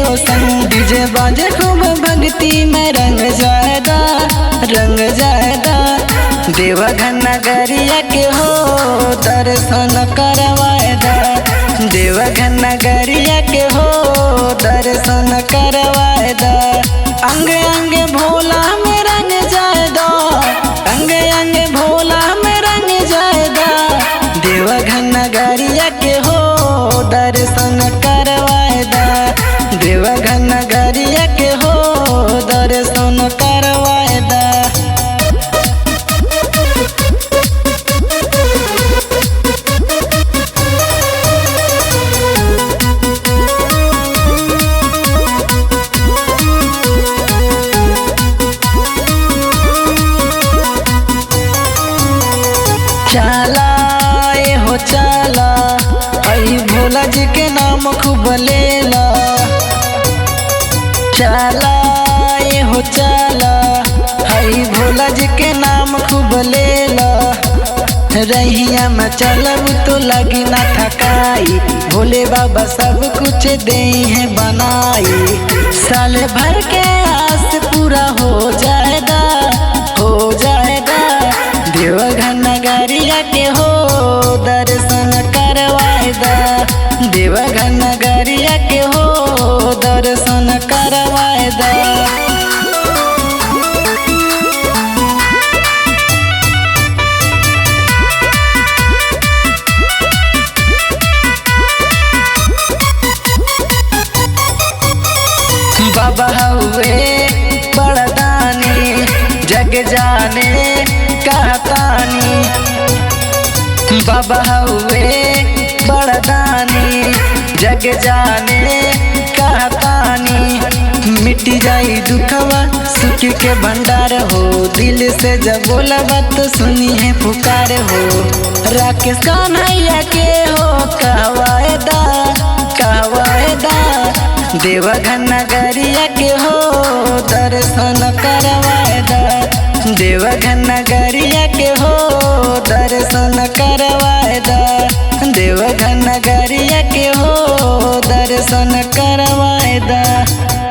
रोशन। DJ बाजे खूब भक्ति में रंग जायदा, रंग जायदा। देवघर नगरिया के हो दर्शन करवाएदा, देवघर नगरिया के हो दर्शन करवाएदा। अंग अंग भोला में रंग जायदा, अंग अंग भोला में रंग जायदा। देवघर नगरिया के हो दर्शन करवाएदा, देवघर नगरिया के हो दर्शन करवाएदा। चला ए हो चला, आई भोला जी के नाम खूब लेला। चला ए हो चला, आई भोला जी के नाम खूब लेला। रहिया में चलब तो लगी ना थकाई, भोले बाबा सब कुछ दे है बनाई। साल भर के आस पूरा हो जाएगा, हो जाएगा। देवघर नगरिया के हो दर्शन करवाएदा, देवघर नगरिया के हो दर्शन करवाएदा। बाबा हुए बड़ा दानी, जग जाने कहतानी। बाबा हुए बड़ा दानी, जग जाने कहतानी। मिट्टी जाई दुखवा सुख के भंडार हो, दिल से जब बोलबा तो सुनी है पुकार हो। राकेश कन्हैया के हो कहवाएदा, कहवाएदा। देवघर नगरिया के हो दर्शन करवाएदा, देवघर नगरिया के हो दर्शन करवाएदा, देवघर नगरिया के हो दर्शन करवाएदा।